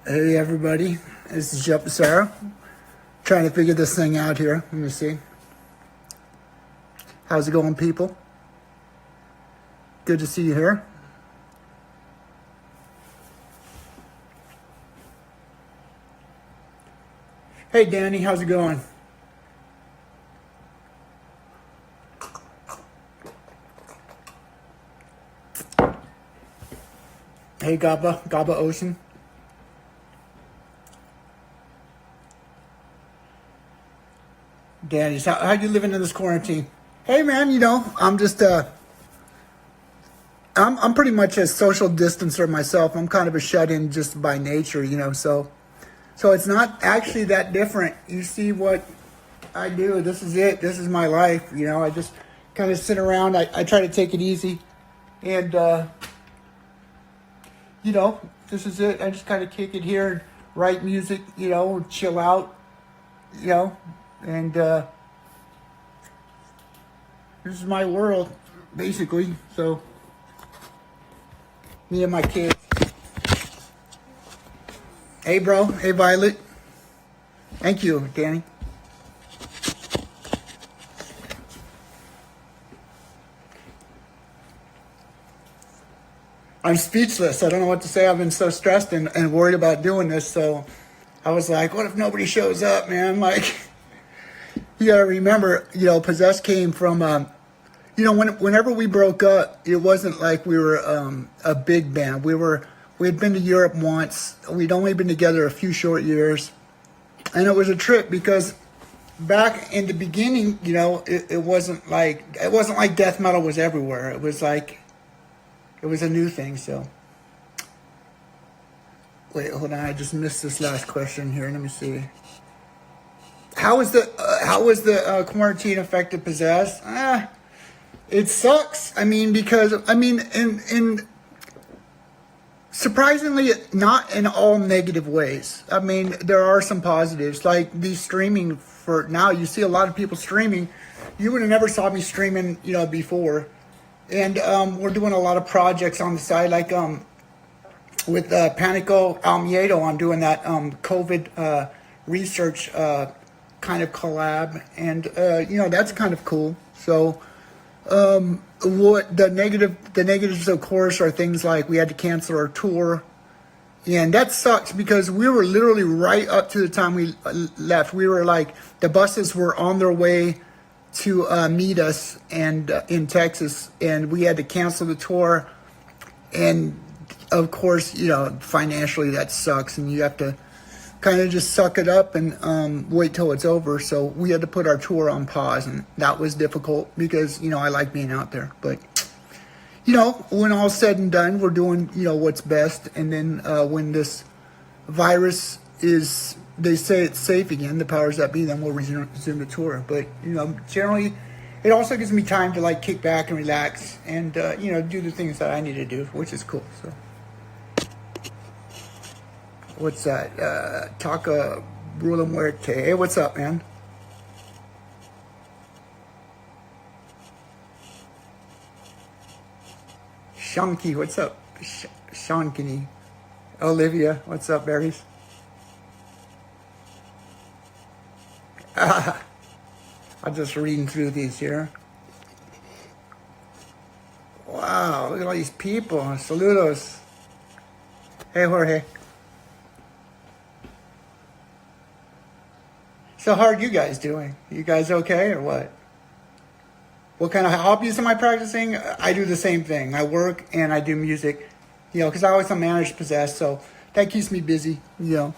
Hey everybody, this is Becerra. Trying to figure this thing out here. Let me see. How's it going, people? Good to see you here. Hey Danny, how's it going? Hey Gaba Ocean. Danny, how you living in this quarantine? Hey man, I'm just I'm pretty much a social distancer myself. I'm kind of a shut-in just by nature, so it's not actually that different. You see what I do. This is it. This is my life. I just kind of sit around. I try to take it easy, and this is it. I just kind of kick it here and write music. Chill out. And this is my world, basically. So me and my kids. Hey, bro. Hey, Violet. Thank you, Danny. I'm speechless. I don't know what to say. I've been so stressed and worried about doing this. So I was like, what if nobody shows up, man? Like, you got to remember, Possessed came from, whenever we broke up, it wasn't like we were a big band. We had been to Europe once. We'd only been together a few short years. And it was a trip because back in the beginning, it wasn't like death metal was everywhere. It was a new thing. So wait, hold on. I just missed this last question here. Let me see. How was the quarantine affected Possessed? It sucks. In surprisingly, not in all negative ways. There are some positives, like these streaming for now. You see a lot of people streaming. You would have never saw me streaming, before. And we're doing a lot of projects on the side, like with Panico Almiedo. I'm doing that COVID research kind of collab, and that's kind of cool. So what the negatives of course are things like we had to cancel our tour, and that sucks because we were literally right up to the time we left. We were like, the buses were on their way to meet us and in Texas, and we had to cancel the tour. And of course, financially that sucks, and you have to kind of just suck it up and wait till it's over. So we had to put our tour on pause, and that was difficult because I like being out there. But when all's said and done, we're doing what's best. And then when this virus is, they say it's safe again, the powers that be, then we'll resume the tour. But generally, it also gives me time to like kick back and relax and do the things that I need to do, which is cool. So. What's that? Taka Brula Muerte. Hey, what's up, man? Shanky, what's up? Shankini. Olivia, what's up, berries? I'm just reading through these here. Wow, look at all these people. Saludos. Hey, Jorge. So how are you guys doing? You guys okay or what? What kind of hobbies am I practicing? I do the same thing. I work and I do music, because I always manage Possessed, so that keeps me busy, In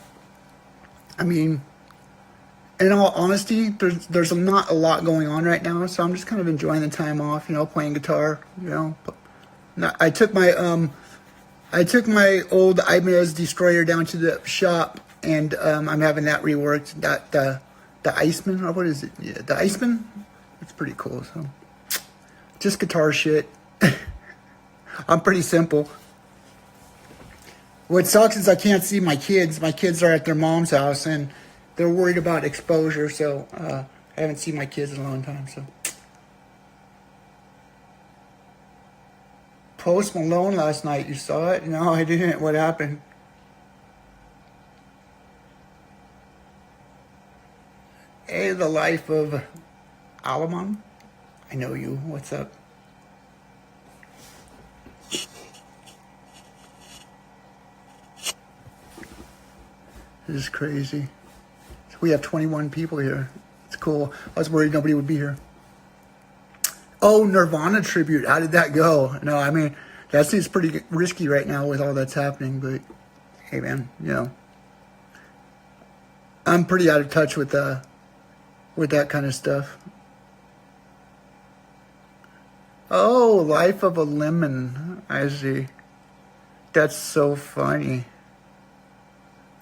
all honesty, there's not a lot going on right now, so I'm just kind of enjoying the time off, playing guitar, I took my old Ibanez Destroyer down to the shop, and I'm having that reworked. The Iceman, or what is it? Yeah, the Iceman. It's pretty cool. So, just guitar shit. I'm pretty simple. What sucks is I can't see my kids. My kids are at their mom's house, and they're worried about exposure. So I haven't seen my kids in a long time. So, Post Malone last night. You saw it? No, I didn't. What happened? Hey, the life of Alamon. I know you. What's up? This is crazy. So we have 21 people here. It's cool. I was worried nobody would be here. Oh, Nirvana tribute. How did that go? No, I mean, that seems pretty risky right now with all that's happening. But hey, man, you know, I'm pretty out of touch with that kind of stuff. Oh, Life of a Lemon. I see. That's so funny.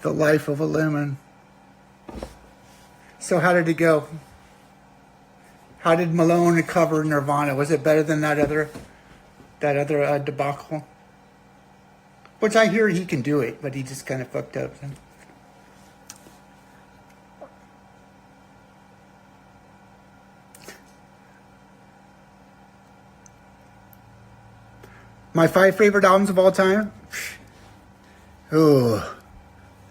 The Life of a Lemon. So how did it go? How did Malone cover Nirvana? Was it better than that other debacle? Which I hear he can do it, but he just kind of fucked up. My 5 favorite albums of all time? Oh,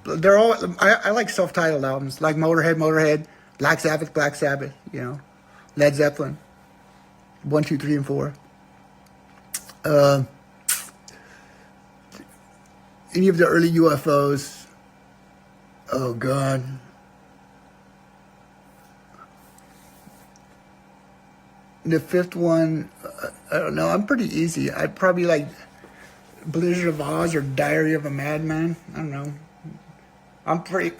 they're all. I like self-titled albums, like Motorhead, Black Sabbath. You know, Led Zeppelin, 1, 2, 3, and 4. Any of the early UFOs. Oh God. The 5th one, I don't know. I'm pretty easy. I'd probably like Blizzard of Oz or Diary of a Madman. I don't know. I'm pretty.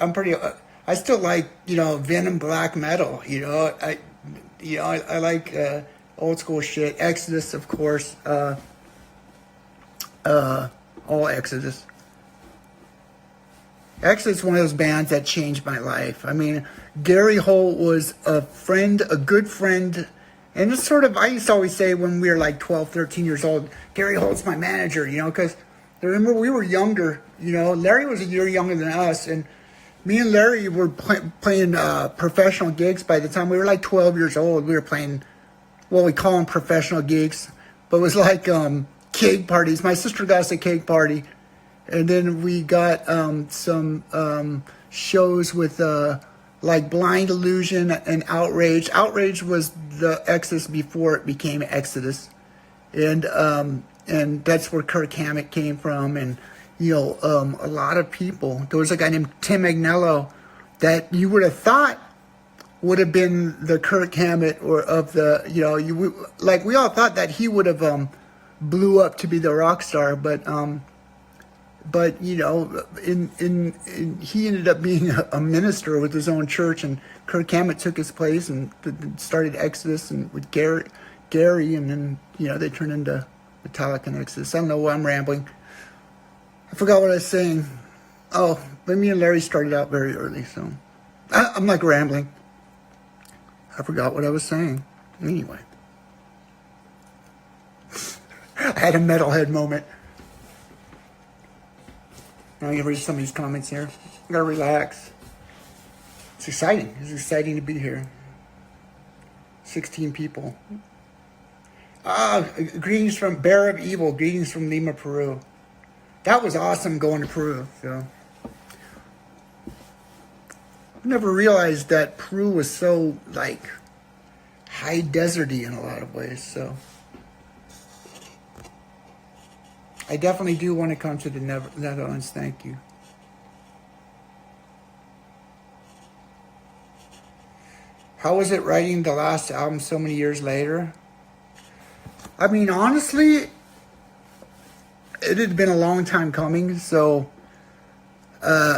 I still like, you know, Venom black metal. You know, I like old school shit. Exodus, of course. All Exodus. Exodus is one of those bands that changed my life. I mean, Gary Holt was a friend, a good friend. And it's sort of, I used to always say when we were like 12, 13 years old, Gary Holt's my manager, you know, because remember we were younger, you know, Larry was a year younger than us, and me and Larry were playing professional gigs by the time we were like 12 years old. We were playing, well, we call them professional gigs, but it was like cake parties. My sister got us a cake party, and then we got some shows with like Blind Illusion and Outrage. Outrage was the Exodus before it became Exodus, and that's where Kirk Hammett came from, and you know, a lot of people. There was a guy named Tim Agnello that you would have thought would have been the Kirk Hammett or of the, you know, we all thought that he would have blew up to be the rock star, but you know, he ended up being a minister with his own church, and Kirk Hammett took his place and started Exodus and with Gary, and then, you know, they turned into Metallica and Exodus. I don't know why I'm rambling. I forgot what I was saying. Oh, but me and Larry started out very early, so I'm like rambling. I forgot what I was saying. Anyway, I had a metalhead moment. Now you read some of these comments here. I gotta relax. It's exciting. It's exciting to be here. 16 people. Greetings from Bear of Evil. Greetings from Lima, Peru. That was awesome going to Peru. So I never realized that Peru was so like high deserty in a lot of ways. So I definitely do want to come to the Netherlands. Thank you. How was it writing the last album so many years later? I mean, honestly, it had been a long time coming. So I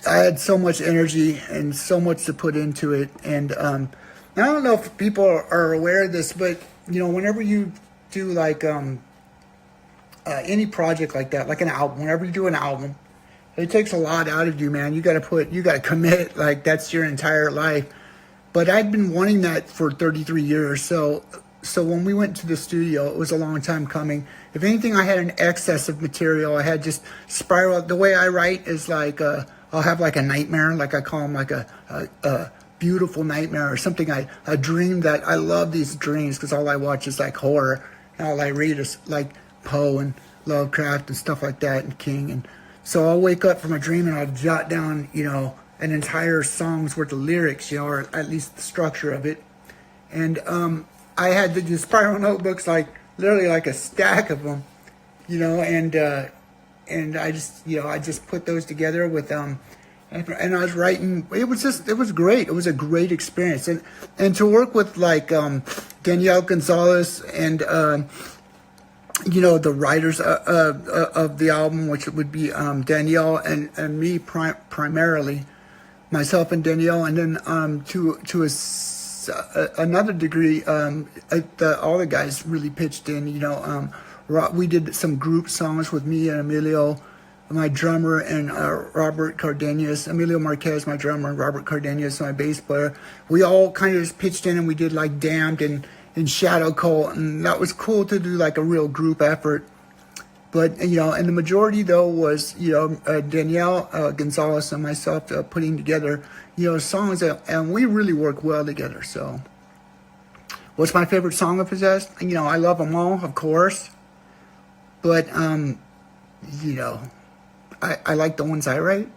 had so much energy and so much to put into it. And I don't know if people are aware of this, but you know, whenever you do like any project like that, like an album, whenever you do an album, it takes a lot out of you, man. You got to commit, like that's your entire life. But I'd been wanting that for 33 years. So when we went to the studio, it was a long time coming. If anything, I had an excess of material. I had just spiraled. The way I write is like, I'll have like a nightmare, like I call them like a beautiful nightmare or something. A dream that I love these dreams because all I watch is like horror. And all I read is like Poe and Lovecraft and stuff like that and King. And so I'll wake up from a dream and I'll jot down, you know, an entire song's worth of lyrics, you know, or at least the structure of it. And I had the spiral notebooks, like literally like a stack of them, you know, and I just, you know, I just put those together with and I was writing. It was great. It was a great experience, and to work with like Danielle Gonzalez and you know, the writers of the album, which would be Danielle and me primarily, myself and Danielle, and then to another degree, all the guys really pitched in. You know, we did some group songs with me and Emilio, my drummer, and Robert Cardenas, Emilio Marquez, my drummer, and Robert Cardenas, my bass player. We all kind of just pitched in, and we did like Damned and Shadow Cult, and that was cool to do like a real group effort. But, you know, and the majority though was, you know, Danielle Gonzalez and myself putting together, you know, songs and we really work well together. So what's my favorite song of Possessed? You know, I love them all, of course, but you know, I like the ones I write.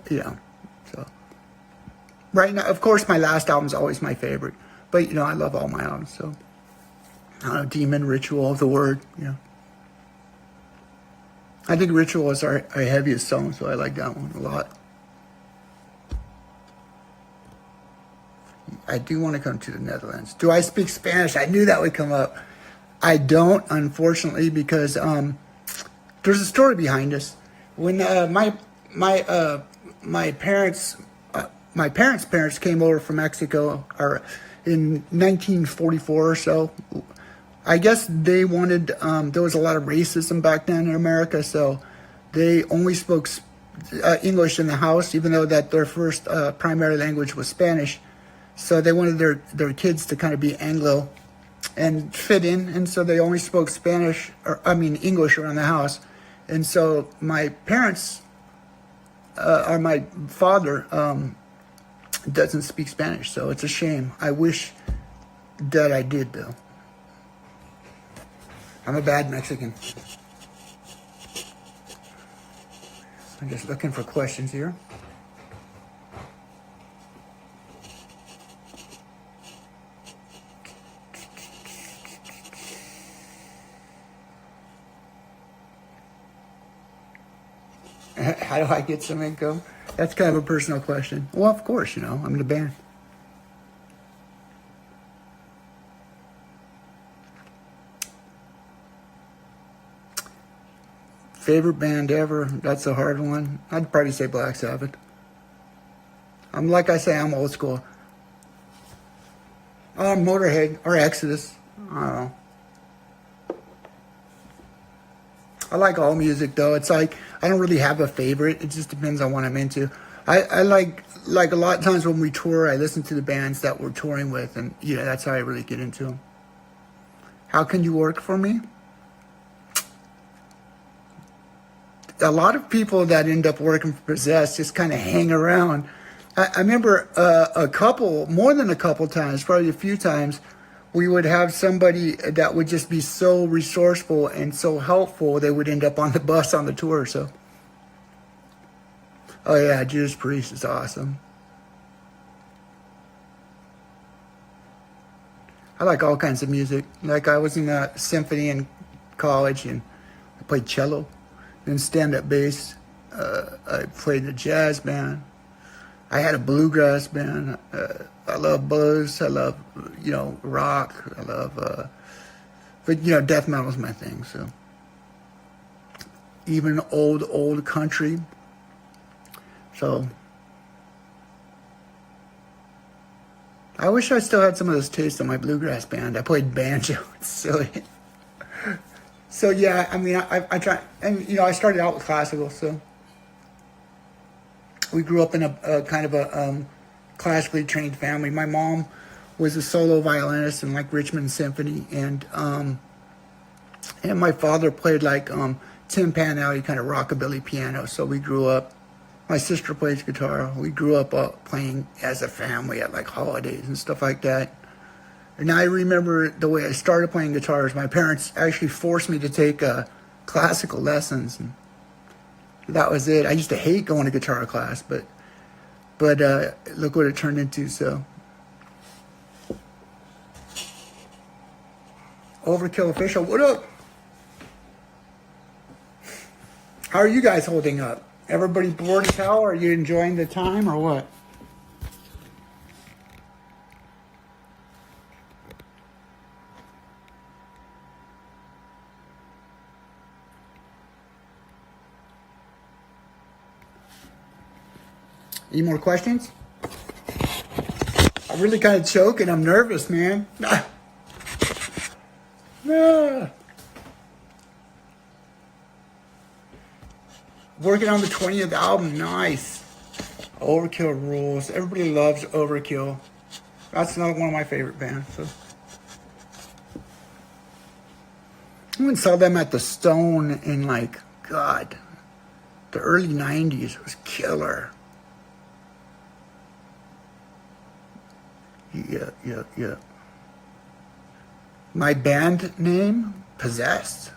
You know, so right now, of course, my last album's always my favorite. But, you know, I love all my albums, so. I don't know, Demon, Ritual of the Word, you know. I think Ritual is our heaviest song, so I like that one a lot. I do want to come to the Netherlands. Do I speak Spanish? I knew that would come up. I don't, unfortunately, because there's a story behind this. When my parents' parents came over from Mexico, or in 1944 or so, I guess they wanted, there was a lot of racism back then in America, so they only spoke English in the house, even though that their first primary language was Spanish. So they wanted their kids to kind of be Anglo and fit in, and so they only spoke English around the house. And so my parents, or my father, doesn't speak Spanish, so it's a shame. I wish that I did, though. I'm a bad Mexican. I'm just looking for questions here. How do I get some income? That's kind of a personal question. Well, of course, you know, I'm in a band. Favorite band ever? That's a hard one. I'd probably say Black Sabbath. Like I say, I'm old school. Motorhead or Exodus. I don't know. I like all music though. It's like I don't really have a favorite. It just depends on what I'm into. I like a lot of times when we tour, I listen to the bands that we're touring with, and you know, that's how I really get into them. How can you work for me? A lot of people that end up working for Possessed just kind of hang around. I remember more than a couple times, probably a few times, we would have somebody that would just be so resourceful and so helpful, they would end up on the bus on the tour. So, oh yeah, Judas Priest is awesome. I like all kinds of music. Like I was in a symphony in college, and I played cello and stand-up bass. I played the jazz band. I had a bluegrass band. I love blues. I love, you know, rock. I love, but you know, death metal is my thing. So even old country. So I wish I still had some of those tastes on my bluegrass band. I played banjo. It's silly. So yeah, I mean, I try, and you know, I started out with classical. So we grew up in a kind of a classically trained family. My mom was a solo violinist in like Richmond Symphony, and my father played like timpanelli, kind of rockabilly piano. So we grew up. My sister plays guitar. We grew up playing as a family at like holidays and stuff like that. And I remember the way I started playing guitars. My parents actually forced me to take classical lessons. that was it. I used to hate going to guitar class, but look what it turned into. So Overkill Official, what up? How are you guys holding up? Everybody bored as hell? Are you enjoying the time or what? Any more questions? I'm really kind of choking. I'm nervous, man. Ah. Working on the 20th album. Nice. Overkill rules. Everybody loves Overkill. That's another one of my favorite bands. So I went and saw them at the Stone in like, God, the early 90s. It was killer. Yeah. My band name, Possessed.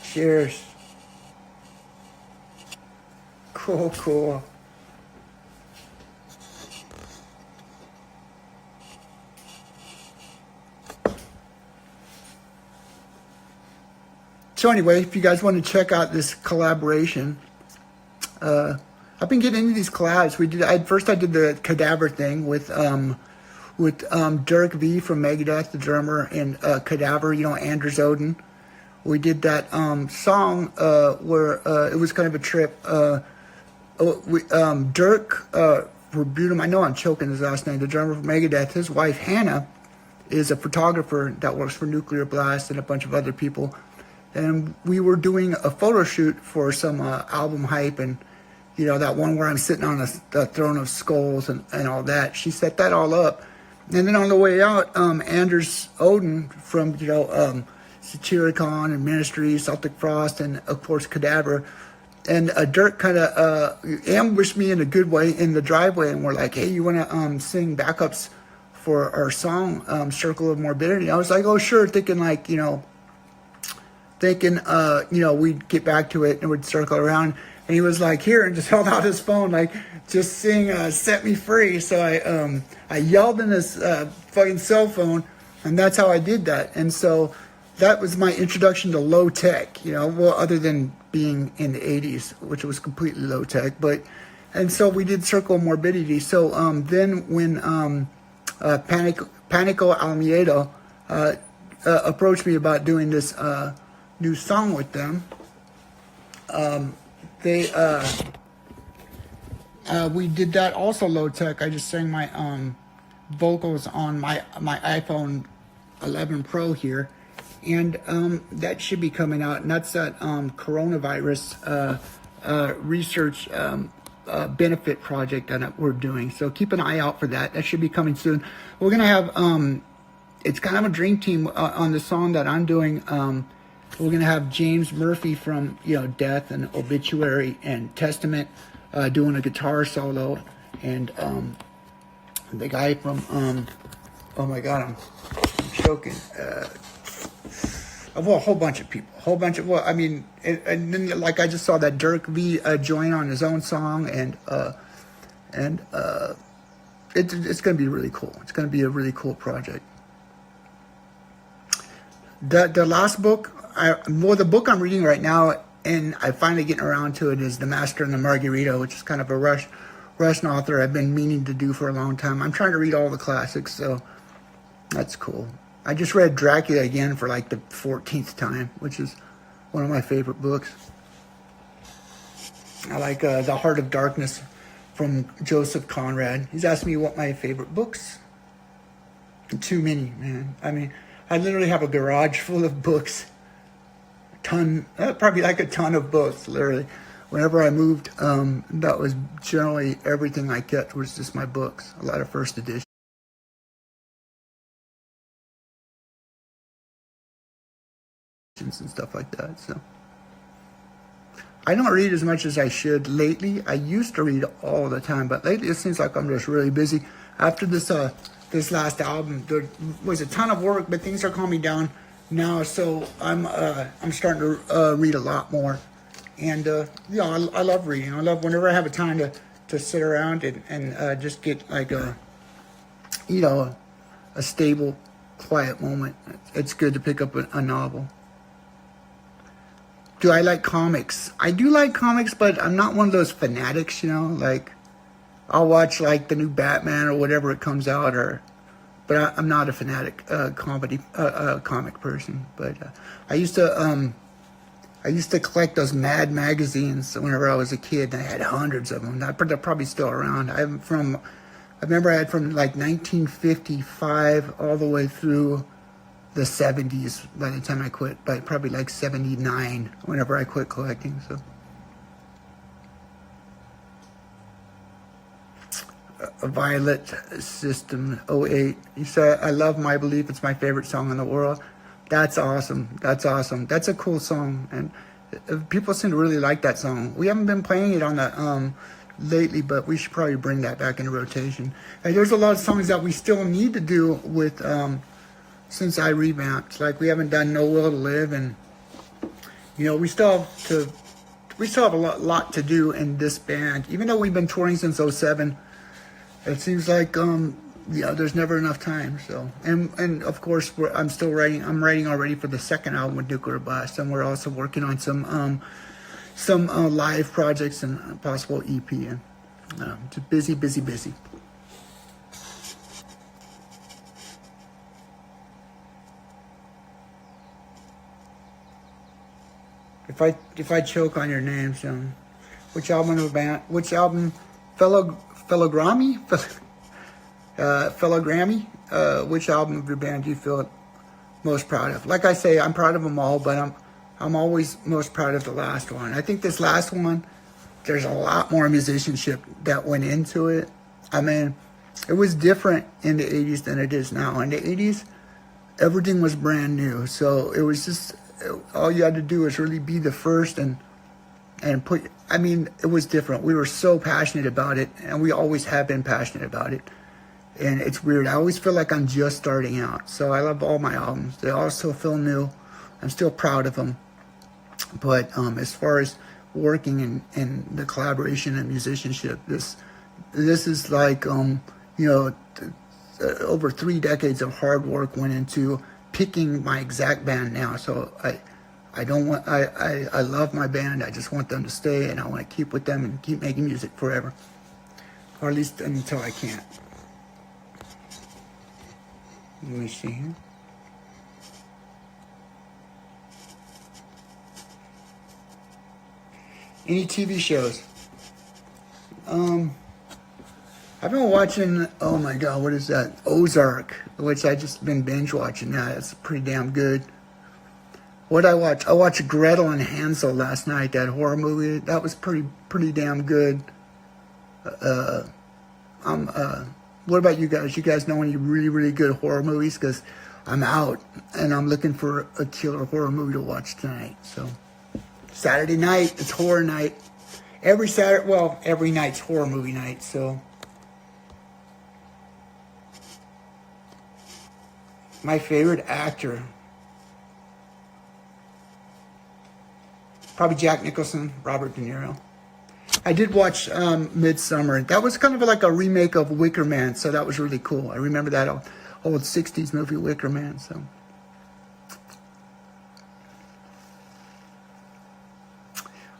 Cheers. Cool. So anyway, if you guys want to check out this collaboration, I've been getting into these collabs. I did the Cadaver thing with Dirk V from Megadeth, the drummer, and Cadaver, Anders Odin. We did that song where it was kind of a trip. Dirk Rebutum, I know I'm choking his last name, the drummer from Megadeth, his wife Hannah is a photographer that works for Nuclear Blast and a bunch of other people. And we were doing a photo shoot for some album hype, and that one where I'm sitting on the throne of skulls and all that. She set that all up, and then on the way out, Anders Odin from Satyricon and Ministry, Celtic Frost, and of course Cadaver, and Dirk kind of ambushed me in a good way in the driveway, and we're like, hey, you want to sing backups for our song Circle of Morbidity? I was like, oh sure, thinking we'd get back to it and we'd circle around. And he was like, here, and just held out his phone, like, just sing Set Me Free. So I yelled in his fucking cell phone, and that's how I did that. And so that was my introduction to low tech, other than being in the 80s, which was completely low tech. And so we did Circle of Morbidity. So then when Panico Almeida approached me about doing this new song with them, we did that also low tech. I just sang my vocals on my iPhone 11 Pro here, and that should be coming out. And that's that coronavirus research benefit project that we're doing. So keep an eye out for that. That should be coming soon. We're gonna have it's kind of a dream team on the song that I'm doing. We're going to have James Murphy from, Death and Obituary and Testament doing a guitar solo. And the guy from, oh my God, I'm choking. A whole bunch of people. And then like I just saw that Dirk V join on his own song. And it's going to be really cool. It's going to be a really cool project. The last book, the book I'm reading right now, and I finally getting around to it, is The Master and the Margarita, which is kind of a Russian author I've been meaning to do for a long time. I'm trying to read all the classics, so that's cool. I just read Dracula again for like the 14th time, which is one of my favorite books. I like The Heart of Darkness from Joseph Conrad. He's asked me what my favorite books. Too many, man. I literally have a garage full of books. Probably like a ton of books, literally. Whenever I moved, that was generally everything I kept was just my books. A lot of first editions and stuff like that. So I don't read as much as I should lately. I used to read all the time, but lately it seems like I'm just really busy. After this this last album. There was a ton of work, but things are calming down now, so I'm starting to read a lot more. And yeah, I love reading. I love whenever I have a time to sit around and just get like a a stable, quiet moment. It's good to pick up a novel. Do I like comics? I do like comics, but I'm not one of those fanatics, like I'll watch like the new Batman or whatever it comes out, but I'm not a fanatic comic person. But I used to collect those Mad magazines whenever I was a kid, and I had hundreds of them. They're probably still around. I remember I had from like 1955 all the way through the 70s by the time I quit, by probably like 79 whenever I quit collecting. So a Violet System 08. You said, I love My Belief. It's my favorite song in the world. That's awesome. That's awesome. That's a cool song. And people seem to really like that song. We haven't been playing it on the lately, but we should probably bring that back into rotation. And there's a lot of songs that we still need to do with since I revamped. Like we haven't done No Will to Live, and we still have a lot to do in this band. Even though we've been touring since '07, it seems like there's never enough time. So and of course I'm still writing. I'm writing already for the second album with Nuclear Blast, and we're also working on some live projects and a possible EP. And just busy. If I choke on your names, which album of the band? Which album? Fellow Grammy? Fellow Grammy? Which album of your band do you feel most proud of? Like I say, I'm proud of them all, but I'm always most proud of the last one. I think this last one, there's a lot more musicianship that went into it. I mean, it was different in the 80s than it is now. In the 80s, everything was brand new. So it was just, all you had to do was really be the first and it was different. We were so passionate about it, and we always have been passionate about it. And it's weird. I always feel like I'm just starting out. So I love all my albums. They all still feel new. I'm still proud of them. But as far as working in the collaboration and musicianship, this is like over 3 decades of hard work went into picking my exact band now. So I love my band. I just want them to stay, and I want to keep with them and keep making music forever, or at least until I can't. Let me see here. Any TV shows? I've been watching, oh my God, what is that? Ozark, which I just been binge watching that. It's pretty damn good. What I watch? I watched Gretel and Hansel last night, that horror movie. That was pretty damn good. What about you guys? You guys know any really, really good horror movies? Because I'm out, and I'm looking for a killer horror movie to watch tonight. So Saturday night, it's horror night. Every night's horror movie night. So my favorite actor, probably Jack Nicholson, Robert De Niro. I did watch Midsummer. That was kind of like a remake of Wicker Man, so that was really cool. I remember that old 60s movie, Wicker Man. So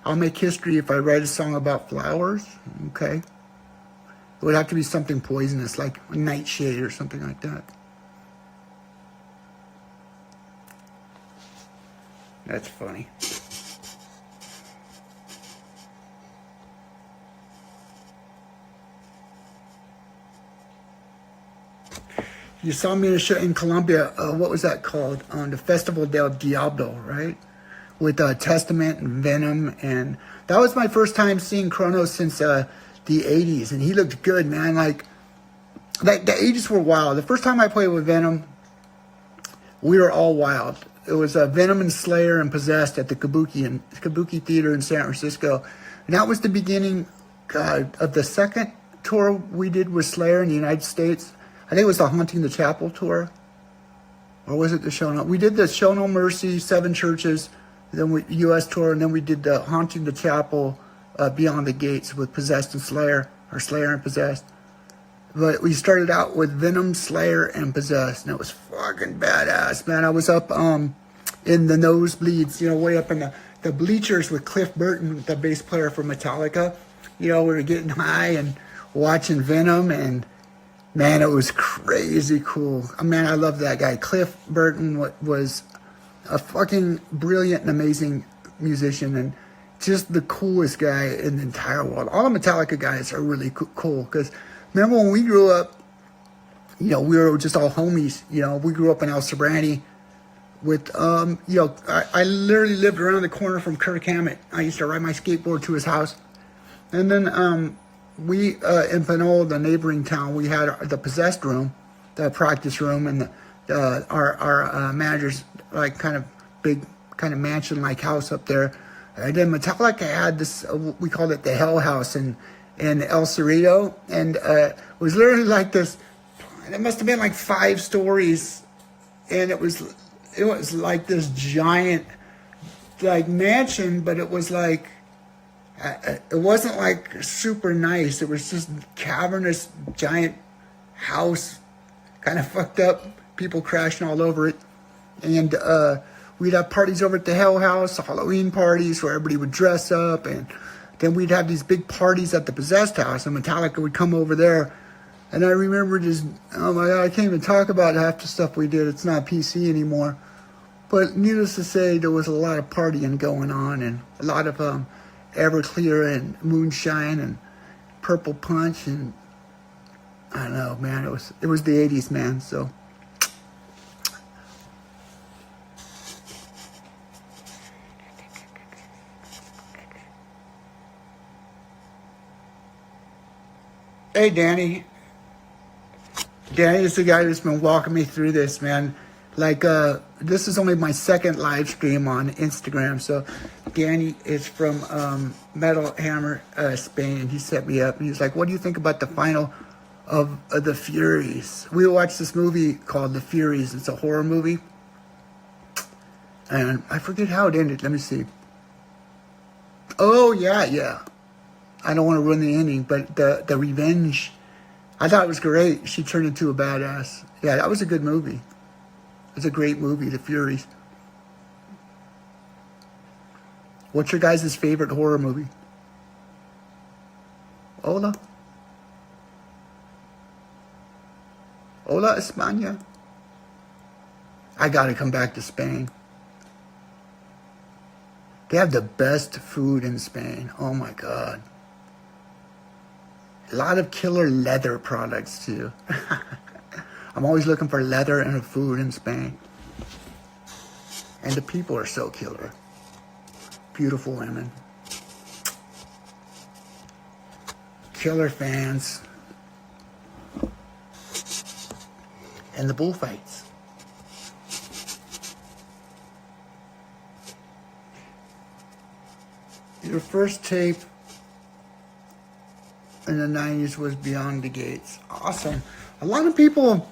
I'll make history if I write a song about flowers. Okay. It would have to be something poisonous, like Nightshade or something like that. That's funny. You saw me in a show in Colombia. What was that called? The Festival del Diablo, right? With Testament and Venom, and that was my first time seeing Kronos since the 80s, and he looked good, man. Like the 80s were wild. The first time I played with Venom, we were all wild. It was Venom and Slayer and Possessed at the Kabuki Theater in San Francisco, and that was the beginning of the second tour we did with Slayer in the United States. I think it was the Haunting the Chapel tour. Or was it the Show No? We did the Show No Mercy, 7 churches, then we U.S. tour, and then we did the Haunting the Chapel, Beyond the Gates with Possessed and Slayer, or Slayer and Possessed. But we started out with Venom, Slayer, and Possessed, and it was fucking badass, man. I was up in the nosebleeds, you know, way up in the bleachers with Cliff Burton, the bass player for Metallica. You know, we were getting high and watching Venom, and man, it was crazy cool. Man, I love that guy. Cliff Burton was a fucking brilliant and amazing musician, and just the coolest guy in the entire world. All the Metallica guys are really cool, because remember when we grew up, you know, we were just all homies. You know, we grew up in El Sobrante with, you know, I literally lived around the corner from Kirk Hammett. I used to ride my skateboard to his house. And then we, in Pinole, the neighboring town, we had the Possessed room, the practice room, and our manager's, like, kind of big, kind of mansion-like house up there. And then Metallica had this, we called it the Hell House in El Cerrito, and it was literally like this. It must have been like 5 stories, and it was like this giant, like, mansion, but it was like, it wasn't like super nice. It was just cavernous, giant house, kind of fucked up, people crashing all over it, and we'd have parties over at the Hell House, Halloween parties where everybody would dress up, and then we'd have these big parties at the Possessed house, and Metallica would come over there. And I remember just, oh my God, I can't even talk about half the stuff we did. It's not PC anymore. But needless to say, there was a lot of partying going on, and a lot of Everclear and moonshine and Purple Punch, and I don't know, man. It was the 80s, man. So hey, Danny. Danny is the guy that's been walking me through this, man. Like, this is only my 2nd live stream on Instagram. So Danny is from Metal Hammer, Spain, and he set me up. And he's like, what do you think about the final of The Furies? We watched this movie called The Furies. It's a horror movie. And I forget how it ended. Let me see. Oh, yeah. I don't want to ruin the ending, but the revenge, I thought it was great. She turned into a badass. Yeah, that was a good movie. It's a great movie, The Furies. What's your guys' favorite horror movie? Hola, España. I gotta come back to Spain. They have the best food in Spain. Oh my God. A lot of killer leather products too. I'm always looking for leather and food in Spain. And the people are so killer. Beautiful women. Killer fans. And the bullfights. Your first tape in the 90s was Beyond the Gates. Awesome. A lot of people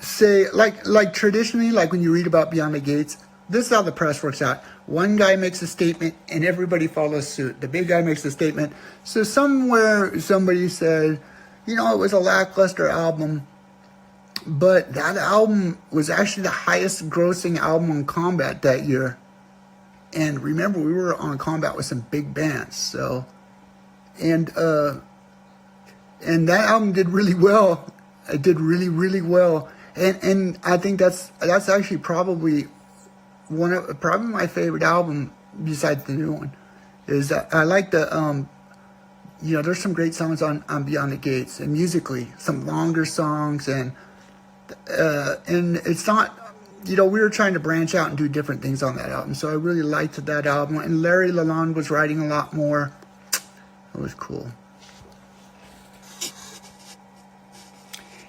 say, like traditionally, like when you read about Beyond the Gates, this is how the press works out. One guy makes a statement and everybody follows suit. The big guy makes a statement. So somewhere somebody said, you know, it was a lackluster album, but that album was actually the highest grossing album on Combat that year. And remember, we were on Combat with some big bands, so, and that album did really well. It did really, really well. And I think that's actually probably probably my favorite album besides the new one. Is I like the you know, there's some great songs on Beyond the Gates, and musically some longer songs, and it's not, you know, we were trying to branch out and do different things on that album, so I really liked that album. And Larry Lalonde was writing a lot more. It was cool.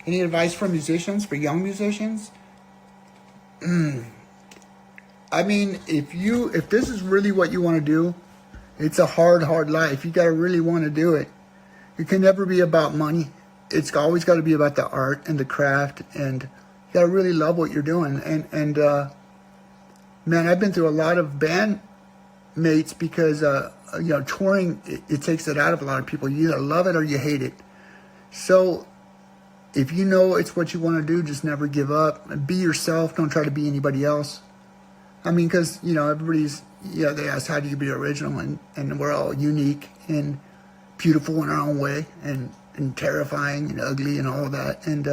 Any advice for musicians, for young musicians? I mean, if this is really what you want to do, it's a hard life. You got to really want to do it. It can never be about money. it's always got to be about the art and the craft, and you got to really love what you're doing. And man, I've been through a lot of band mates because touring, it takes it out of a lot of people. You either love it or you hate it. So if you know it's what you want to do, just never give up. Be yourself. Don't try to be anybody else. I mean, because everybody's, they ask, how do you be original, and we're all unique and beautiful in our own way, and terrifying and ugly and all that, and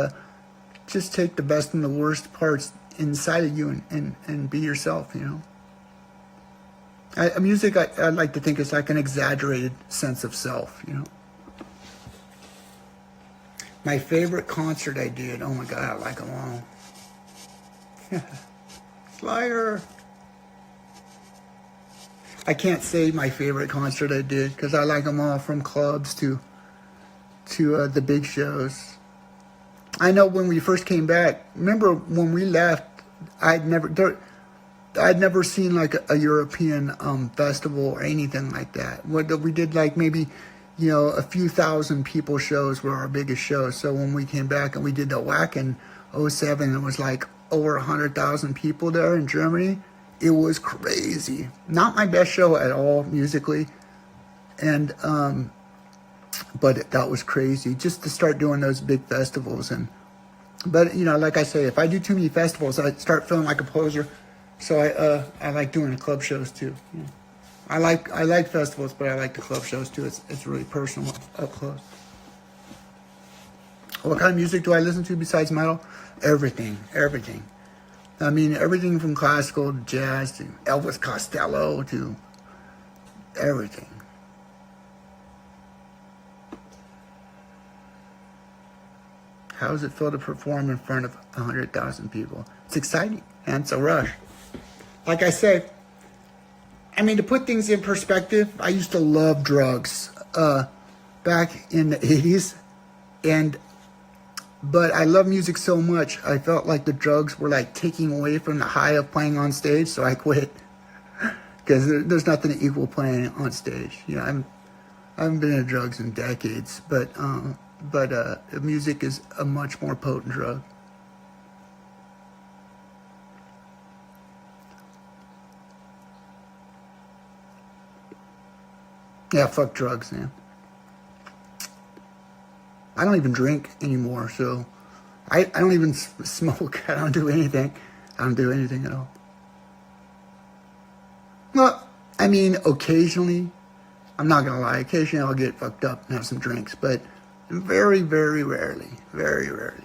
just take the best and the worst parts inside of you and be yourself. Music, I like to think, it's like an exaggerated sense of self. My favorite concert I did, oh my God, I like them all. Flyer. I can't say my favorite concert I did because I like them all, from clubs to the big shows. I know when we first came back, remember when we left, I'd never seen like a European festival or anything like that. We did like maybe, a few thousand people shows were our biggest shows. So when we came back and we did the WAC in '07, it was like over 100,000 people there in Germany. It was crazy. Not my best show at all musically, and but that was crazy just to start doing those big festivals. But like I say, if I do too many festivals, I start feeling like a poser. So I like doing the club shows too. I like festivals, but I like the club shows too. It's really personal, up close. What kind of music do I listen to besides metal? Everything. I mean, everything from classical to jazz to Elvis Costello to everything. How does it feel to perform in front of 100,000 people? It's exciting, and it's a rush. Like I said, I mean, to put things in perspective, I used to love drugs back in the 80s, but I love music so much, I felt like the drugs were like taking away from the high of playing on stage, so I quit. Because there's nothing to equal playing on stage. I haven't been into drugs in decades, but music is a much more potent drug. Yeah, fuck drugs, man. I don't even drink anymore, so I don't even smoke. I don't do anything. I don't do anything at all. Well, I mean, occasionally, I'm not going to lie, occasionally I'll get fucked up and have some drinks, but very, very rarely. Very rarely.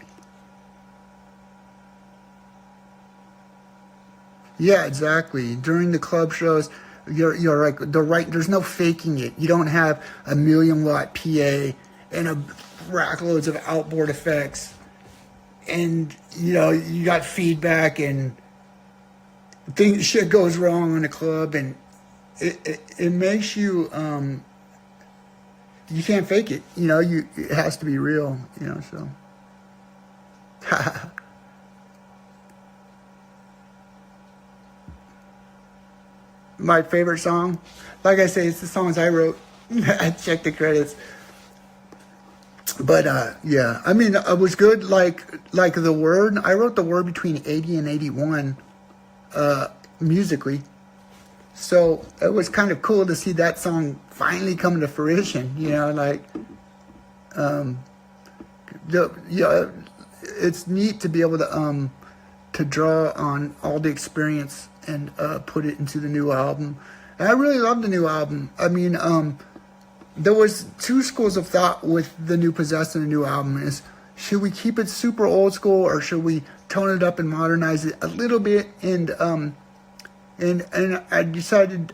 Yeah, exactly. During the club shows, you're like there's no faking it. You don't have a 1,000,000-watt PA and a rack loads of outboard effects, and you got feedback, and shit goes wrong in the club, and it makes you you can't fake it. It has to be real. So. My favorite song, like I say, it's the songs I wrote. I checked the credits. But yeah, I mean, I was good. Like the word, I wrote the word between 80 and 81 musically. So it was kind of cool to see that song finally come to fruition. It's neat to be able to draw on all the experience and put it into the new album. And I really love the new album. I mean, there was two schools of thought with the new Possessed and the new album. Is, should we keep it super old school, or should we tone it up and modernize it a little bit? And I decided,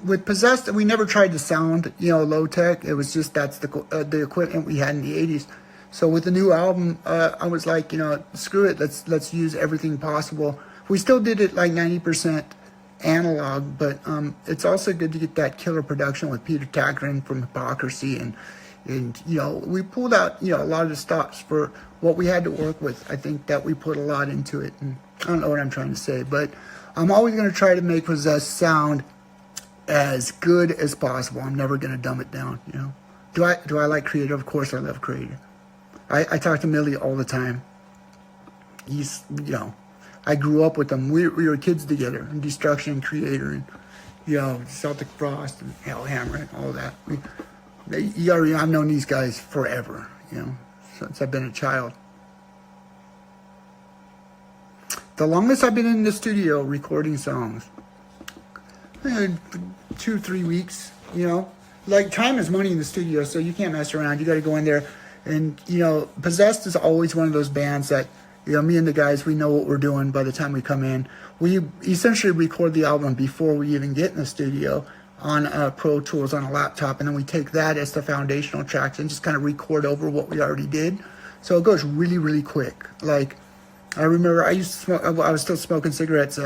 with Possessed, we never tried to sound, low tech. It was just that's the equipment we had in the 80s. So with the new album, I was like, screw it. Let's use everything possible. We still did it like 90% analog, but it's also good to get that killer production with Peter Tägtgren from Hypocrisy, and we pulled out a lot of the stops for what we had to work with. I think that we put a lot into it, and I don't know what I'm trying to say, but I'm always going to try to make Possessed sound as good as possible. I'm never going to dumb it down, Do I like creative? Of course I love creative. I talk to Millie all the time. He's, I grew up with him. We were kids together, and Destruction and Creator, and, Celtic Frost and Hellhammer and all that. I've known these guys forever, since I've been a child. The longest I've been in the studio recording songs, 2-3 weeks, Like, time is money in the studio, so you can't mess around. You got to go in there. And, Possessed is always one of those bands that, me and the guys, we know what we're doing by the time we come in. We essentially record the album before we even get in the studio on Pro Tools on a laptop, and then we take that as the foundational tracks and just kind of record over what we already did. So it goes really, really quick. Like, I remember I used to smoke, I was still smoking cigarettes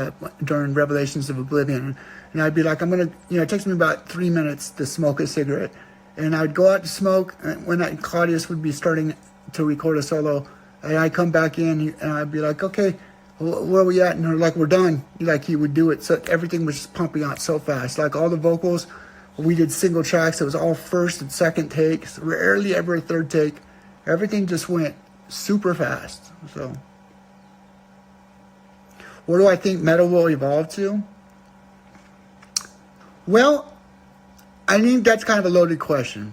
during Revelations of Oblivion, and I'd be like, it takes me about 3 minutes to smoke a cigarette. And I'd go out to smoke, and when Claudius would be starting to record a solo, and I'd come back in, and I'd be like, okay, where are we at? And they're like, we're done. Like, he would do it. So everything was just pumping out so fast. Like, all the vocals, we did single tracks. It was all first and second takes, rarely ever a third take. Everything just went super fast. So, what do I think metal will evolve to? Well, I think that's kind of a loaded question.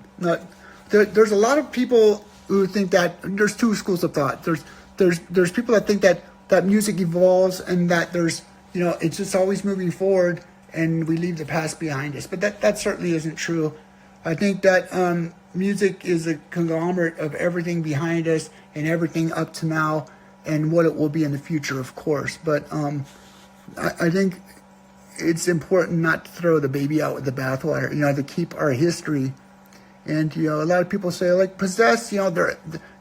There's a lot of people who think that there's two schools of thought. There's people that think that music evolves and that there's, it's just always moving forward and we leave the past behind us. But that certainly isn't true. I think that music is a conglomerate of everything behind us and everything up to now and what it will be in the future, of course. But I think it's important not to throw the baby out with the bathwater, to keep our history. And, a lot of people say, like, Possessed, they're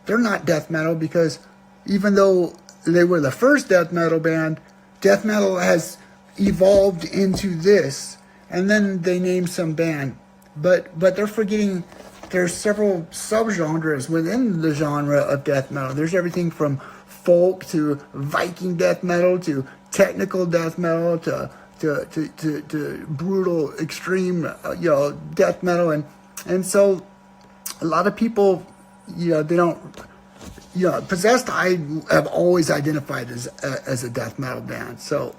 not death metal because even though they were the first death metal band, death metal has evolved into this. And then they named some band. But they're forgetting there's several subgenres within the genre of death metal. There's everything from folk to Viking death metal to technical death metal to brutal, extreme, death metal. And so a lot of people, they don't, Possessed, I have always identified as a death metal band. So,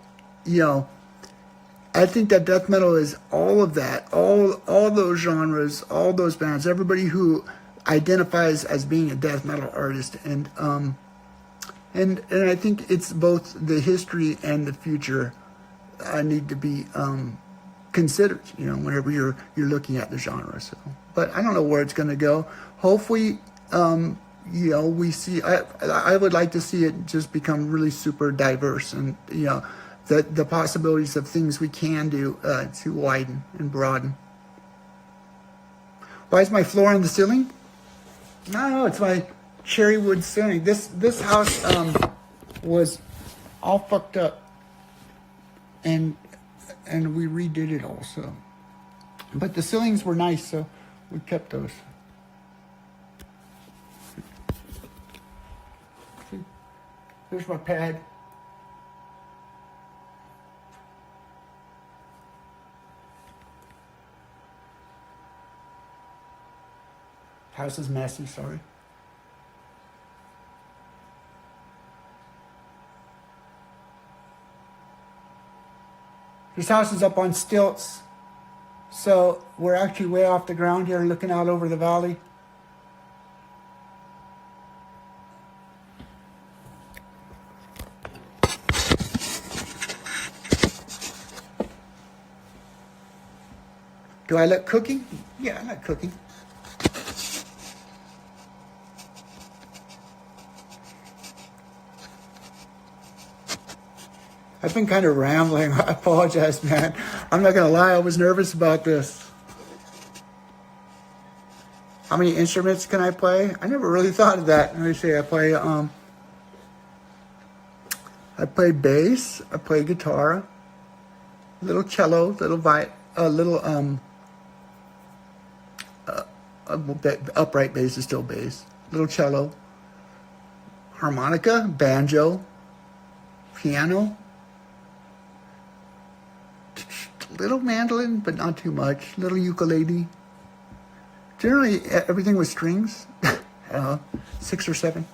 I think that death metal is all of that, all those genres, all those bands, everybody who identifies as being a death metal artist. And I think it's both the history and the future need to be considered, whenever you're looking at the genre. So, but I don't know where it's going to go. Hopefully, we see. I would like to see it just become really super diverse, and the possibilities of things we can do to widen and broaden. Why is my floor on the ceiling? No, it's my cherry wood ceiling. This house was all fucked up. And we redid it also. But the ceilings were nice, so we kept those. See? There's my pad. House is messy, sorry. This house is up on stilts, so we're actually way off the ground here looking out over the valley. Do I like cooking? Yeah, I like cooking. I've been kind of rambling. I apologize, man. I'm not going to lie. I was nervous about this. How many instruments can I play? I never really thought of that. Let me see. I play bass. I play guitar. Little cello. Upright bass is still bass. Little cello. Harmonica. Banjo. Piano. Little mandolin, but not too much. Little ukulele. Generally, everything with strings. I don't know, 6 or 7.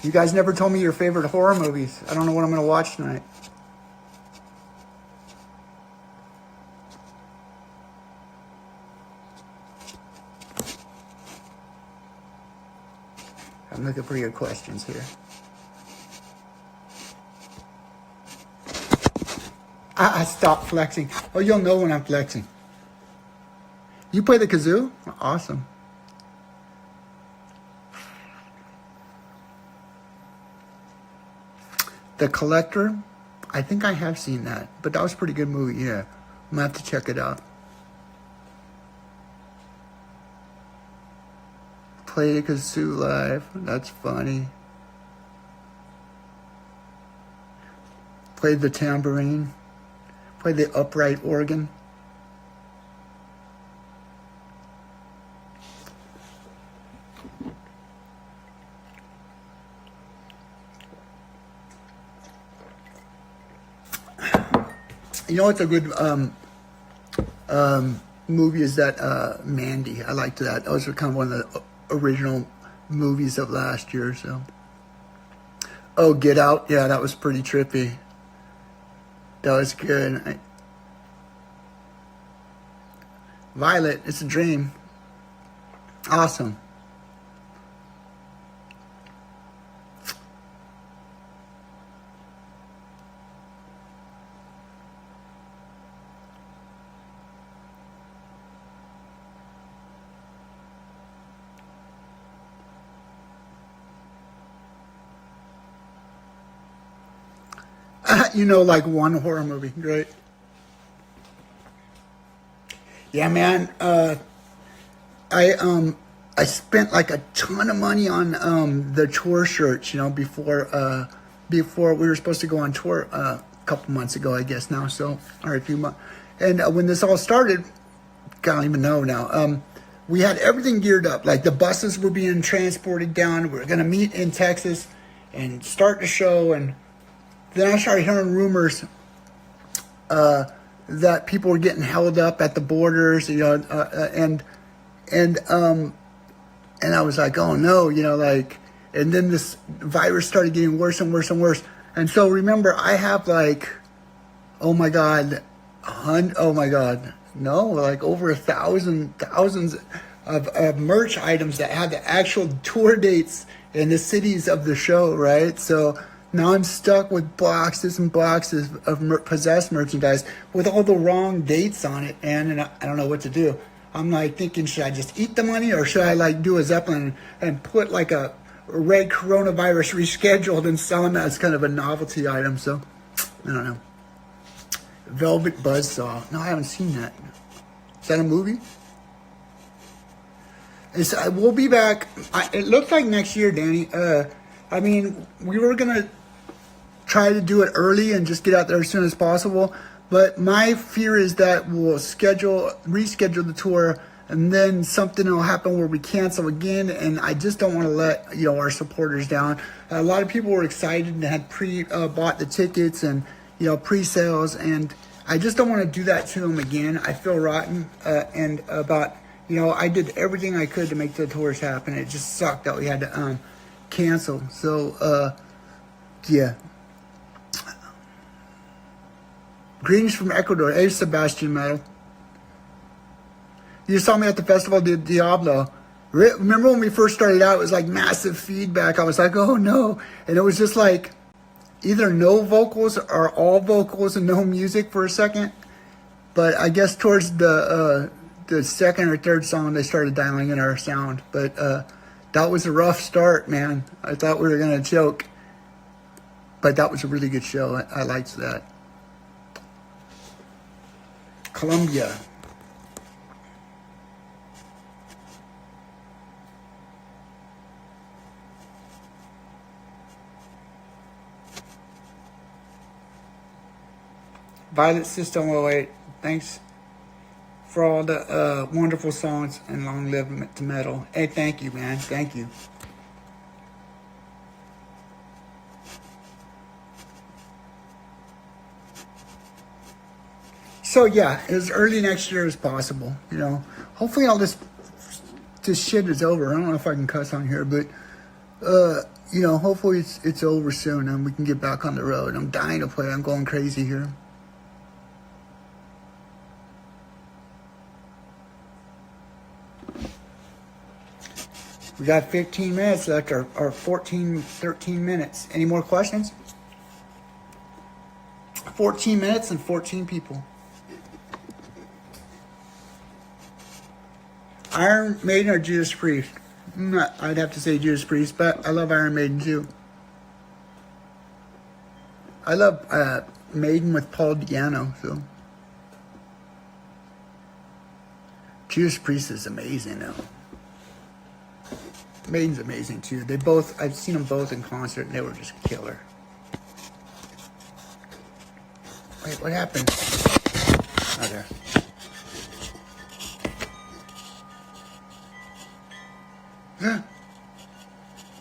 You guys never told me your favorite horror movies. I don't know what I'm going to watch tonight. I'm looking for your questions here. I stopped flexing. Oh, you'll know when I'm flexing. You play the kazoo? Awesome. The Collector? I think I have seen that. But that was a pretty good movie, yeah. I'm going to have to check it out. Play the kazoo live. That's funny. Played the tambourine. Played the upright organ. You know what's a good movie is that Mandy. I liked that. That was kind of one of the original movies of last year. So, oh, Get Out. Yeah, that was pretty trippy. That was good. Violet, It's a Dream. Awesome. You know, like one horror movie, great. Yeah, man. I spent like a ton of money on the tour shirts, you know, before we were supposed to go on tour a couple months ago, I guess now. So, or a few months. And when this all started, I don't even know now. We had everything geared up. Like the buses were being transported down. We were gonna meet in Texas and start the show. And then I started hearing rumors that people were getting held up at the borders, you know, and I was like, oh no, you know, like, and then this virus started getting worse and worse and worse. And so remember, I have like, oh my God, no, like over thousands of merch items that had the actual tour dates and the cities of the show, right? So now I'm stuck with boxes and boxes of possessed merchandise with all the wrong dates on it, and I don't know what to do. I'm like thinking, should I just eat the money or should I like do a Zeppelin and put like a red coronavirus rescheduled and sell them as kind of a novelty item? So, I don't know. Velvet Buzzsaw. No, I haven't seen that. Is that a movie? We'll be back. It looks like next year, Danny. I mean, we were going to try to do it early and just get out there as soon as possible. But my fear is that we'll reschedule the tour, and then something will happen where we cancel again. And I just don't want to let our supporters down. A lot of people were excited and had bought the tickets and pre-sales, and I just don't want to do that to them again. I feel rotten and about I did everything I could to make the tours happen. It just sucked that we had to cancel. So yeah. Greetings from Ecuador. Hey, Sebastian Metal. You saw me at the festival de Diablo. Remember when we first started out, it was like massive feedback. I was like, oh no. And it was just like either no vocals or all vocals and no music for a second. But I guess towards the second or third song, they started dialing in our sound. But that was a rough start, man. I thought we were going to choke. But that was a really good show. I liked that. Colombia. Violet System 08. Thanks for all the wonderful songs and long live to metal. Hey, thank you, man. Thank you. So yeah, as early next year as possible. Hopefully all this shit is over. I don't know if I can cuss on here, but hopefully it's over soon and we can get back on the road. I'm dying to play. I'm going crazy here. We got 15 minutes left, or 14, 13 minutes. Any more questions? 14 minutes and 14 people. Iron Maiden or Judas Priest? I'd have to say Judas Priest, but I love Iron Maiden too. I love Maiden with Paul Diano, so. Judas Priest is amazing though. Maiden's amazing too. I've seen them both in concert and they were just killer. Wait, what happened? Oh, there.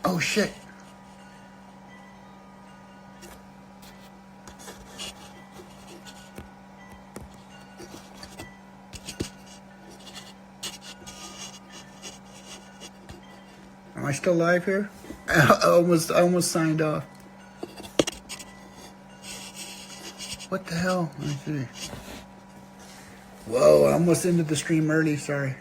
Oh shit. Am I still live here? I almost signed off. What the hell? Let me see. Whoa, I almost ended the stream early, sorry.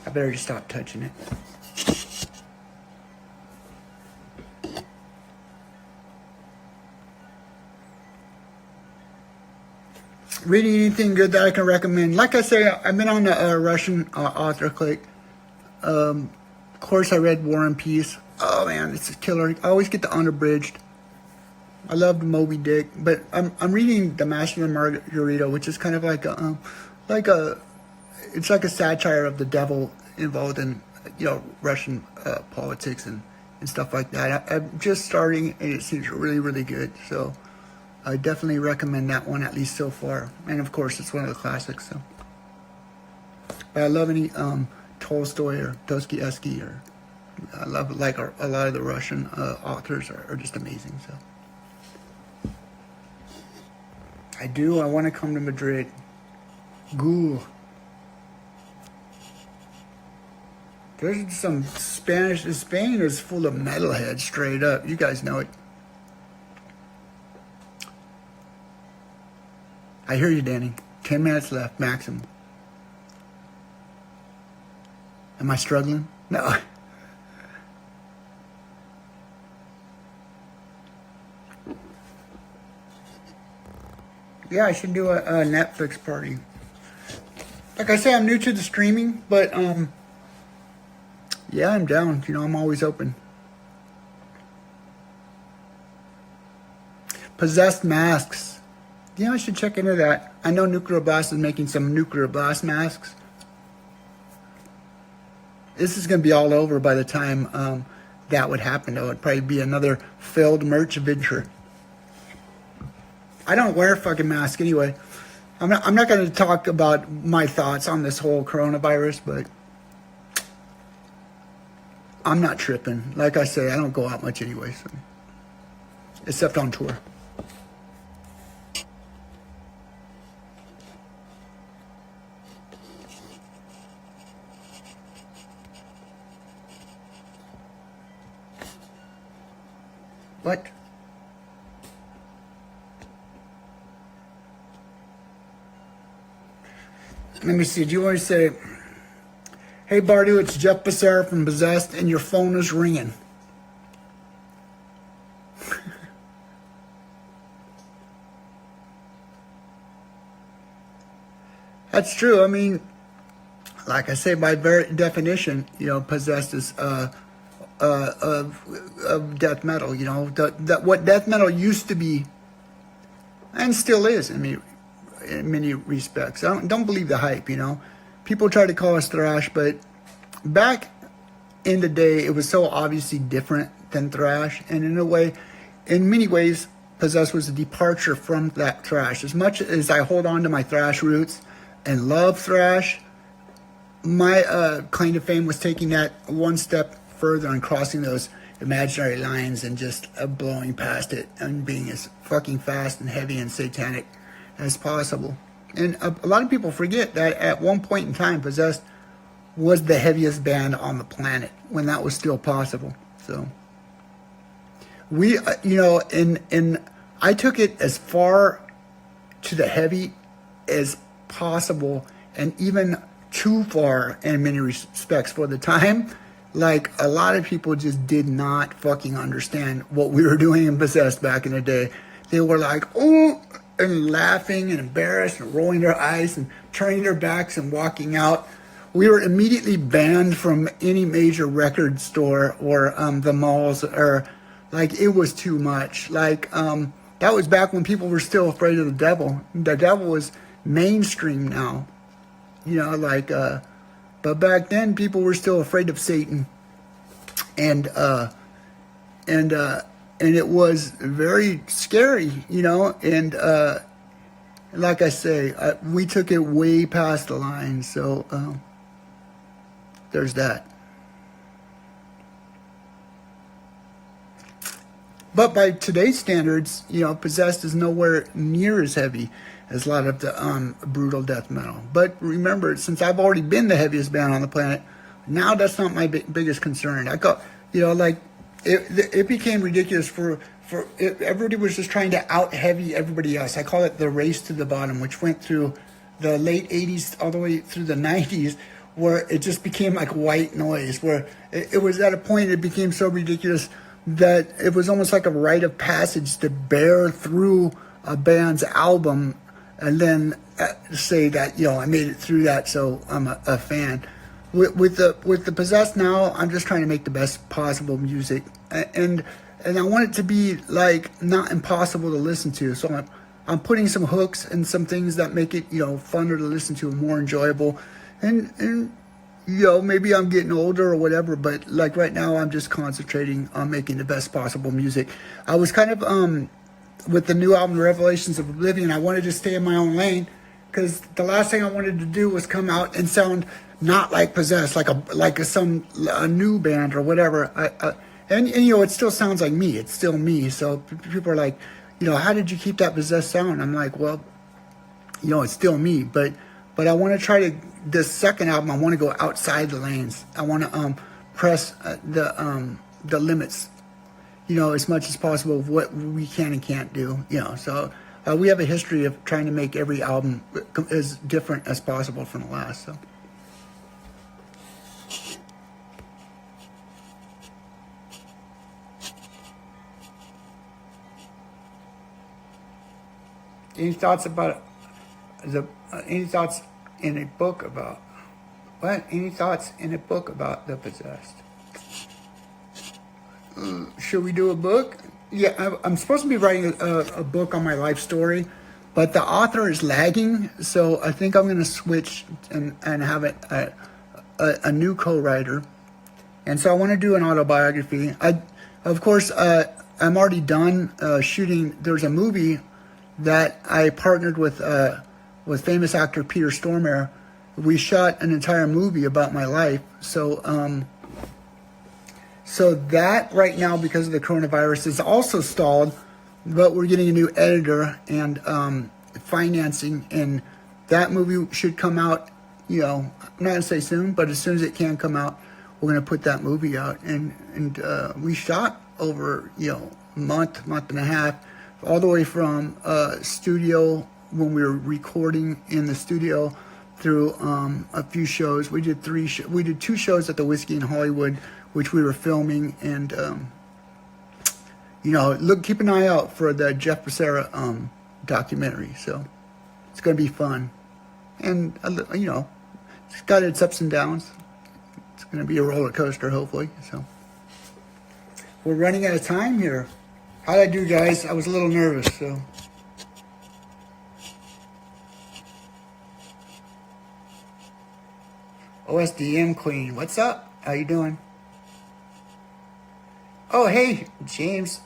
I better just stop touching it. Reading anything good that I can recommend? Like I say, I've been on the Russian author click. Of course, I read War and Peace. Oh man, it's a killer. I always get the unabridged. I loved Moby Dick, but I'm reading The Master and the Margarita, which is kind of like it's like a satire of the devil involved in Russian politics and stuff like that. I'm just starting, and it seems really, really good. So I definitely recommend that one, at least so far. And of course, it's one of the classics. So, but I love any Tolstoy or Dostoevsky, or I love a lot of the Russian authors are just amazing. So I want to come to Madrid. Goo. There's some Spanish. Spain is full of metalheads, straight up. You guys know it. I hear you, Danny. 10 minutes left, maximum. Am I struggling? No. Yeah, I should do a Netflix party. Like I say, I'm new to the streaming, but yeah, I'm down. I'm always open. Possessed masks. Yeah, I should check into that. I know Nuclear Blast is making some Nuclear Blast masks. This is going to be all over by the time that would happen, though. It'd probably be another failed merch venture. I don't wear a fucking mask anyway. I'm not going to talk about my thoughts on this whole coronavirus, but I'm not tripping. Like I say, I don't go out much anyway, so, except on tour. What? Let me see. Do you want to say, hey, Bardu, it's Jeff Becerra from Possessed, and your phone is ringing. That's true. I mean, like I say, by very definition, Possessed is of death metal. That what death metal used to be, and still is. I mean, in many respects. I don't believe the hype, People try to call us thrash, but back in the day, it was so obviously different than thrash. And in many ways, Possessed was a departure from that thrash. As much as I hold on to my thrash roots and love thrash, my claim to fame was taking that one step further and crossing those imaginary lines and just blowing past it and being as fucking fast and heavy and satanic as possible. And a lot of people forget that at one point in time, Possessed was the heaviest band on the planet when that was still possible. So we, and I took it as far to the heavy as possible, and even too far in many respects for the time. Like, a lot of people just did not fucking understand what we were doing in Possessed back in the day. They were like, oh, and laughing and embarrassed and rolling their eyes and turning their backs and walking out. We were immediately banned from any major record store or the malls, or like, it was too much. Like, that was back when people were still afraid of the devil. The devil was mainstream now, but back then people were still afraid of Satan, and it was very scary, and like I say, we took it way past the line. So there's that. But by today's standards, Possessed is nowhere near as heavy as a lot of the brutal death metal. But remember, since I've already been the heaviest band on the planet, now that's not my biggest concern. I got, it became ridiculous for everybody was just trying to out heavy everybody else. I call it the race to the bottom, which went through the late 80s all the way through the 90s, where it just became like white noise, where it was at a point it became so ridiculous that it was almost like a rite of passage to bear through a band's album and then say that, I made it through that, so I'm a fan. With the Possessed now, I'm just trying to make the best possible music, and I want it to be like not impossible to listen to. So I'm putting some hooks and some things that make it funner to listen to and more enjoyable, and maybe I'm getting older or whatever, but like right now I'm just concentrating on making the best possible music. I was kind of with the new album Revelations of Oblivion, I wanted to stay in my own lane, because the last thing I wanted to do was come out and sound not like Possessed, like a new band or whatever. And it still sounds like me. It's still me. So people are like, how did you keep that Possessed sound? I'm like, well, it's still me. But I want to try this second album, I want to go outside the lanes. I want to press the limits, as much as possible of what we can and can't do. So we have a history of trying to make every album as different as possible from the last. So. Any thoughts about any thoughts in a book about what? Any thoughts in a book about the Possessed? Should we do a book? Yeah, I'm supposed to be writing a book on my life story, but the author is lagging, so I think I'm going to switch and have it a new co-writer. And so I want to do an autobiography. Of course, I'm already done shooting. There's a movie that I partnered with famous actor Peter Stormare. We shot an entire movie about my life. So that right now, because of the coronavirus, is also stalled. But we're getting a new editor and financing, and that movie should come out. I'm not gonna say soon, but as soon as it can come out, we're gonna put that movie out. And we shot over a month and a half, all the way from studio when we were recording in the studio through a few shows. We did we did 2 shows at the Whiskey in Hollywood, which we were filming, and keep an eye out for the Jeff Becerra documentary. So it's going to be fun, and it's got its ups and downs. It's going to be a roller coaster, hopefully. So we're running out of time here. How'd I do, guys? I was a little nervous, so. OSDM Queen, what's up? How you doing? Oh, hey, James.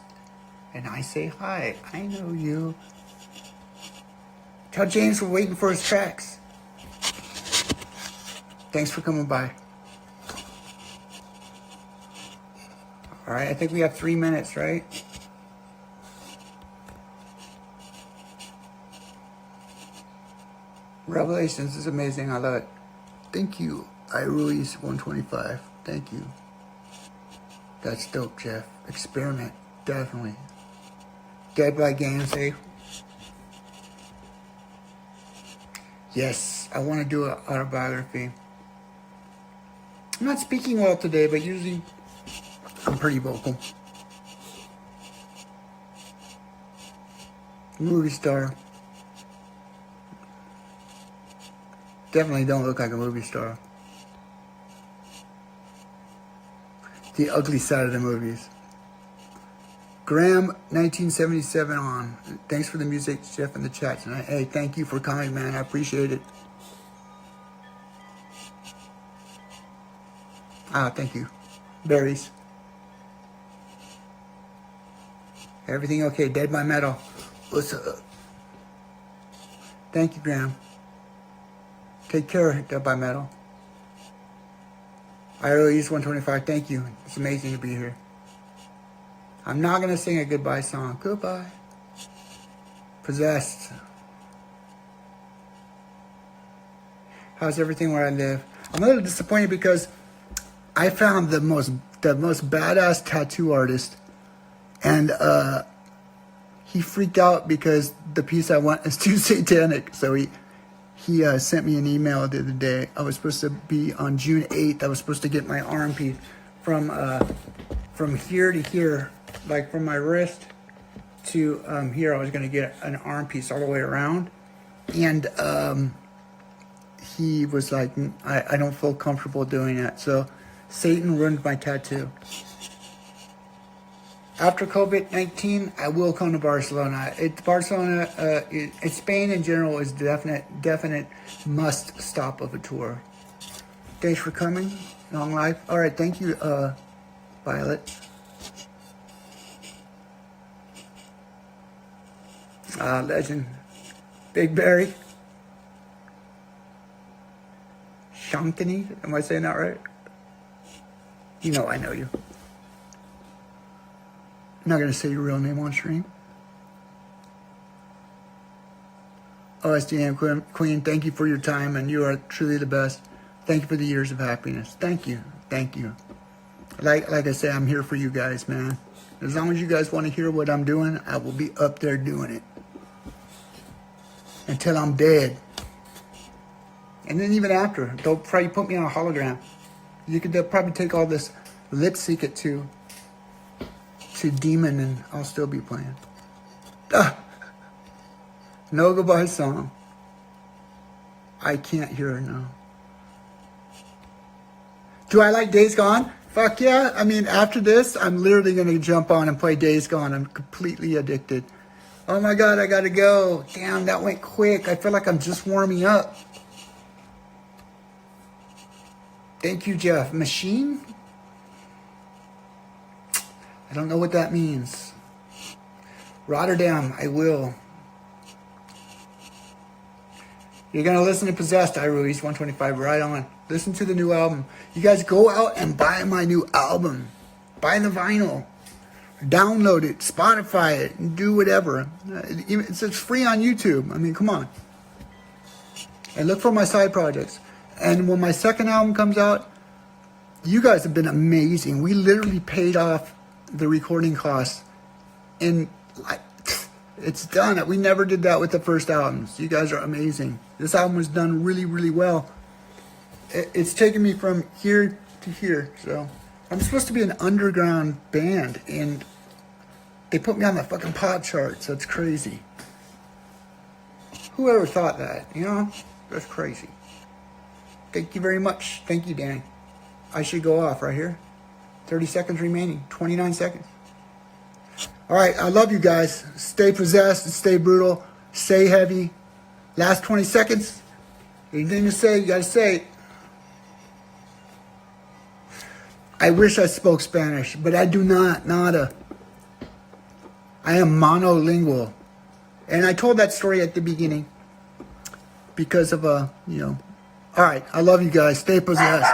And I say hi. I know you. Tell James we're waiting for his tracks. Thanks for coming by. All All right, I think we have 3 minutes, right? Revelations is amazing. I love it. Thank you. I release 125. Thank you. That's dope, Jeff. Experiment. Definitely. Dead by Games, eh? Yes, I want to do an autobiography. I'm not speaking well today, but usually I'm pretty vocal. Movie star. Definitely don't look like a movie star. The ugly side of the movies. Graham, 1977 on. Thanks for the music, Jeff, in the chat tonight. Hey, thank you for coming, man. I appreciate it. Ah, thank you. Berries. Everything okay? Dead by Metal. What's up? Thank you, Graham. Take care, Dead by Metal. IOE's 125. Thank you. It's amazing to be here. I'm not going to sing a goodbye song. Goodbye. Possessed. How's everything where I live? I'm a little disappointed because I found the most badass tattoo artist, and he freaked out because the piece I want is too satanic. So he sent me an email the other day. I was supposed to be on June 8th. I was supposed to get my arm piece from here to here, like from my wrist to here. I was going to get an arm piece all the way around, and he was like, I don't feel comfortable doing that. So Satan ruined my tattoo. After COVID-19, I will come to Barcelona. Barcelona, Spain in general is definite must stop of a tour. Thanks for coming. Long life. All right, thank you, Violet. Legend. Big Barry. Shankany. Am I saying that right? You know I know you. I'm not going to say your real name on stream. OSDM Queen, thank you for your time, and you are truly the best. Thank you for the years of happiness. Thank you. Thank you. Like I say, I'm here for you guys, man. As long as you guys want to hear what I'm doing, I will be up there doing it. Until I'm dead. And then even after, they'll probably put me on a hologram. They'll probably take all this lip sync it to Demon, and I'll still be playing. No goodbye song. I can't hear it now. Do I like Days Gone? Fuck yeah. I mean, after this, I'm literally going to jump on and play Days Gone. I'm completely addicted. Oh my God, I got to go. Damn, that went quick. I feel like I'm just warming up. Thank you, Jeff. Machine? I don't know what that means. Rotterdam, I will. You're going to listen to Possessed, I released 125, right on. Listen to the new album. You guys go out and buy my new album. Buy the vinyl. Download it, Spotify it, and do whatever. It's free on YouTube. I mean, come on. And look for my side projects. And when my second album comes out, you guys have been amazing. We literally paid off the recording costs, and it's done. We never did that with the first albums. You guys are amazing. This album was done really, really well. It's taken me from here to here. So I'm supposed to be an underground band, and they put me on the fucking pop chart. So it's crazy. Whoever thought that? You know, that's crazy. Thank you very much. Thank you, Danny. I should go off right here. 30 seconds remaining. 29 seconds. All right. I love you guys. Stay possessed and stay brutal. Stay heavy. Last 20 seconds. Anything to say, you got to say it. I wish I spoke Spanish, but I do not. Nada. I am monolingual. And I told that story at the beginning because of, you know. All right. I love you guys. Stay possessed.